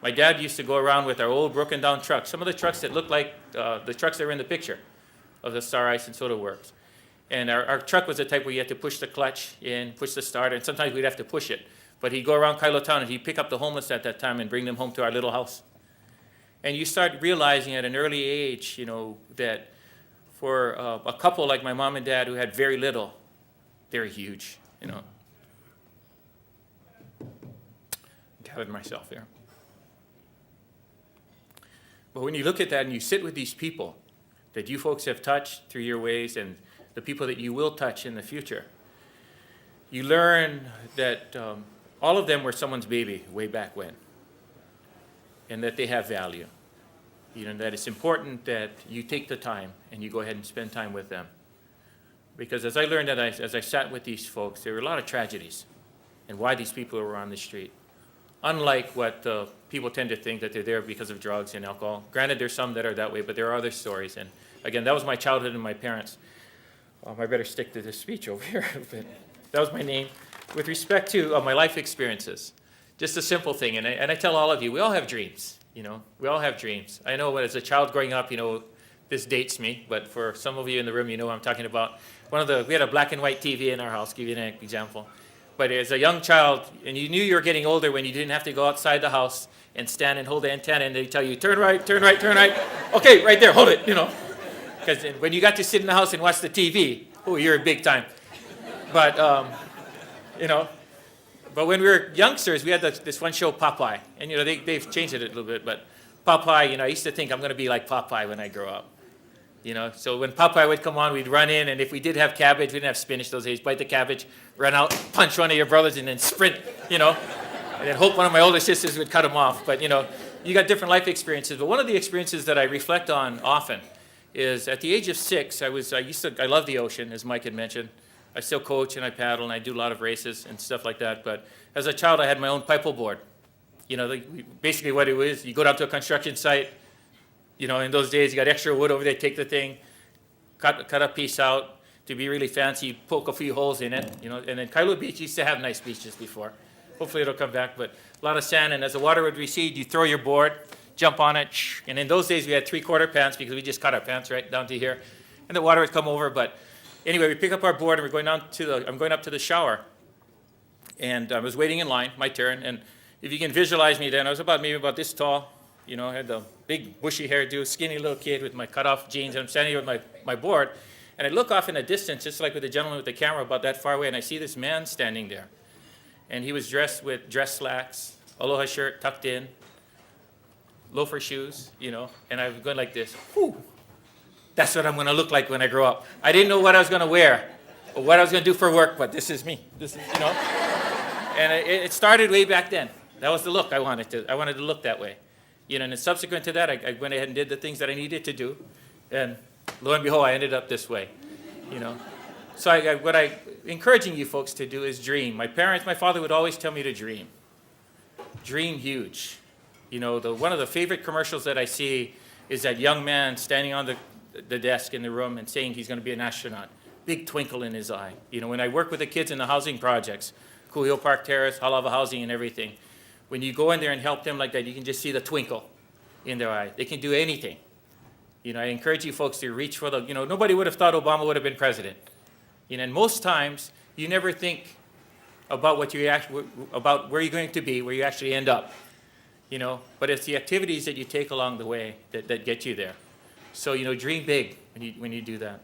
My dad used to go around with our old broken down trucks, some of the trucks that look like the trucks that are in the picture of the Star Ice and Soda Works. And our truck was the type where you had to push the clutch in, push the starter, and sometimes we'd have to push it. But he'd go around Kailo Town and he'd pick up the homeless at that time and bring them home to our little house. And you start realizing at an early age, that for a couple like my mom and dad who had very little, they're huge, Gathered myself here. But when you look at that and you sit with these people that you folks have touched through your ways and the people that you will touch in the future, you learn that all of them were someone's baby way back when, and that they have value. That it's important that you take the time and you go ahead and spend time with them. Because as I learned that as I sat with these folks, there were a lot of tragedies and why these people were on the street. Unlike what people tend to think, that they're there because of drugs and alcohol. Granted, there's some that are that way, but there are other stories. And again, that was my childhood and my parents. I better stick to this speech over here. But that was my name. With respect to my life experiences, just a simple thing. And I tell all of you, we all have dreams. We all have dreams. I know as a child growing up, this dates me, but for some of you in the room, you know what I'm talking about. We had a black and white TV in our house, give you an example. But as a young child, and you knew you were getting older when you didn't have to go outside the house and stand and hold the antenna, and they tell you, turn right, turn right, turn right. Okay, right there, hold it, Because when you got to sit in the house and watch the TV, you're big time. But, but when we were youngsters, we had this one show, Popeye. And, they've changed it a little bit, but Popeye, I used to think I'm going to be like Popeye when I grow up. So when Popeye would come on, we'd run in, and if we did have cabbage, we didn't have spinach those days, bite the cabbage, run out, punch one of your brothers, and then sprint, and then hope one of my older sisters would cut him off. But, you got different life experiences. But one of the experiences that I reflect on often is at the age of 6, I love the ocean, as Mike had mentioned. I still coach and I paddle and I do a lot of races and stuff like that. But as a child, I had my own paddle board. Basically what it was, you go down to a construction site. In those days, you got extra wood over there, take the thing, cut a piece out. To be really fancy, poke a few holes in it, And then Kailua Beach used to have nice beaches before. Hopefully it'll come back, but a lot of sand. And as the water would recede, you throw your board, jump on it. And in those days, we had 3/4 pants because we just cut our pants right down to here. And the water would come over. But anyway, we pick up our board and we're going I'm going up to the shower. And I was waiting in line, my turn. And if you can visualize me then, I was maybe about this tall. I had the big bushy hairdo, skinny little kid with my cut-off jeans, and I'm standing here with my board, and I look off in the distance, just like with the gentleman with the camera about that far away, and I see this man standing there. And he was dressed with dress slacks, aloha shirt tucked in, loafer shoes, and I was going like this, whew, that's what I'm going to look like when I grow up. I didn't know what I was going to wear or what I was going to do for work, but this is me. And it started way back then. That was the look I wanted to look that way. And then subsequent to that, I went ahead and did the things that I needed to do, and lo and behold, I ended up this way, So what I'm encouraging you folks to do is dream. My father would always tell me to dream. Dream huge. One of the favorite commercials that I see is that young man standing on the desk in the room and saying he's going to be an astronaut. Big twinkle in his eye. When I work with the kids in the housing projects, Kuhio Park Terrace, Halava Housing, and everything, when you go in there and help them like that, you can just see the twinkle in their eye. They can do anything. I encourage you folks to reach for nobody would have thought Obama would have been president. And most times, you never think about about where you're going to be, where you actually end up. But it's the activities that you take along the way that get you there. So, dream big when you do that.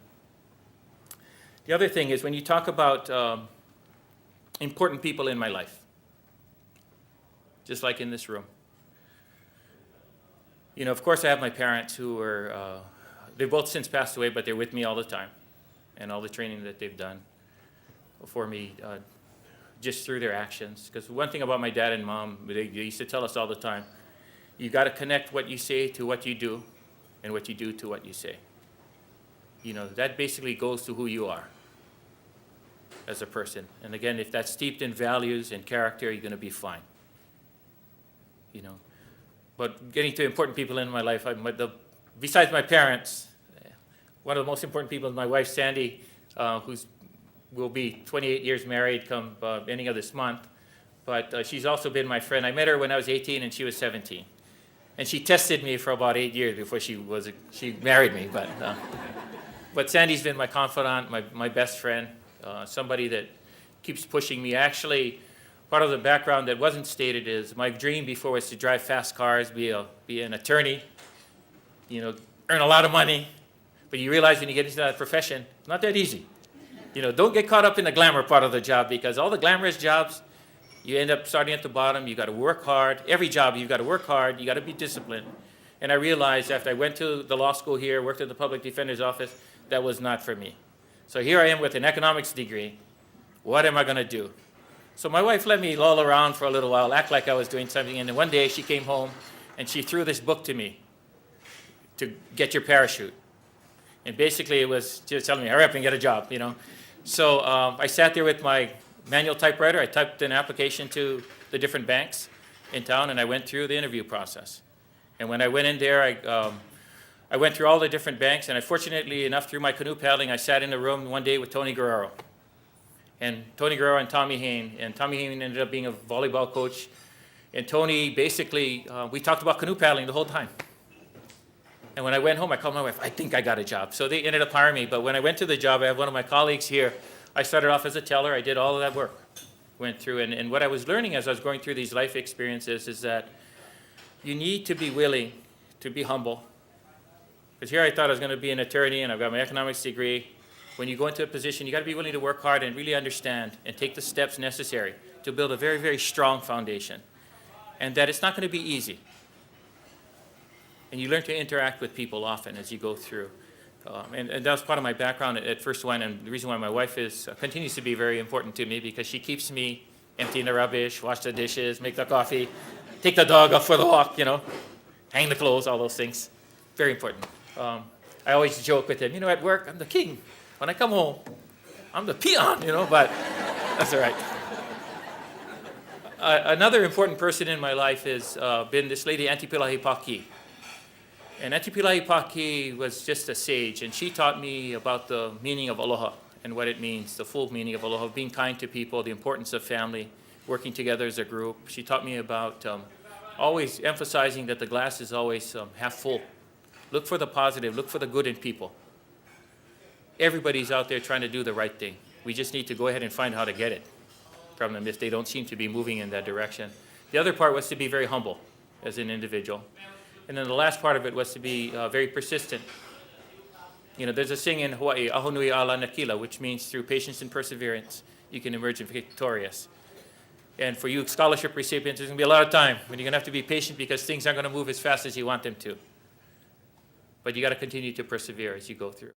The other thing is when you talk about important people in my life, just like in this room. Of course I have my parents who they've both since passed away, but they're with me all the time. And all the training that they've done for me, just through their actions. Because one thing about my dad and mom, they used to tell us all the time, you got to connect what you say to what you do, and what you do to what you say. That basically goes to who you are as a person. And again, if that's steeped in values and character, you're going to be fine. But getting to important people in my life, besides my parents, one of the most important people is my wife, Sandy, will be 28 years married come ending of this month. but she's also been my friend. I met her when I was 18 and she was 17. And she tested me for about 8 years before she married me. But Sandy's been my confidant, my best friend, somebody that keeps pushing me. Actually, part of the background that wasn't stated is my dream before was to drive fast cars, be an attorney, earn a lot of money. But you realize when you get into that profession, it's not that easy. Don't get caught up in the glamour part of the job, because all the glamorous jobs, you end up starting at the bottom. You got to work hard. Every job, you've got to work hard. You got to be disciplined. And I realized after I went to the law school here, worked at the public defender's office, that was not for me. So here I am with an economics degree. What am I going to do? So my wife let me loll around for a little while, act like I was doing something. And then one day she came home and she threw this book to me, to get your parachute. And basically it was just telling me, hurry up and get a job, So I sat there with my manual typewriter. I typed an application to the different banks in town, and I went through the interview process. And when I went in there, I went through all the different banks, and fortunately enough, through my canoe paddling, I sat in a room one day with Tony Guerrero. And Tony Guerrero and Tommy Hain. And Tommy Hain ended up being a volleyball coach. And Tony basically, we talked about canoe paddling the whole time. And when I went home, I called my wife, I think I got a job. So they ended up hiring me. But when I went to the job, I have one of my colleagues here. I started off as a teller. I did all of that work. Went through. And what I was learning as I was going through these life experiences is that you need to be willing to be humble. Because here I thought I was going to be an attorney, and I've got my economics degree. When you go into a position, you got to be willing to work hard and really understand and take the steps necessary to build a very, very strong foundation. And that it's not going to be easy. And you learn to interact with people often as you go through. And that was part of my background at First One, and the reason why my wife continues to be very important to me, because she keeps me emptying the rubbish, wash the dishes, make the coffee, take the dog out for the walk, hang the clothes, all those things. Very important. I always joke with him, at work, I'm the king. When I come home, I'm the peon, but that's all right. Another important person in my life has been this lady, Auntie Pilahi Paki. And Auntie Pilahi Paki was just a sage, and she taught me about the meaning of aloha and what it means, the full meaning of aloha, being kind to people, the importance of family, working together as a group. She taught me about always emphasizing that the glass is always half full. Look for the positive, look for the good in people. Everybody's out there trying to do the right thing. We just need to go ahead and find how to get it from them if they don't seem to be moving in that direction. The other part was to be very humble as an individual. And then the last part of it was to be very persistent. There's a saying in Hawaii, aho nui ala nakila, which means through patience and perseverance, you can emerge victorious. And for you scholarship recipients, there's going to be a lot of time when you're going to have to be patient because things aren't going to move as fast as you want them to. But you got to continue to persevere as you go through.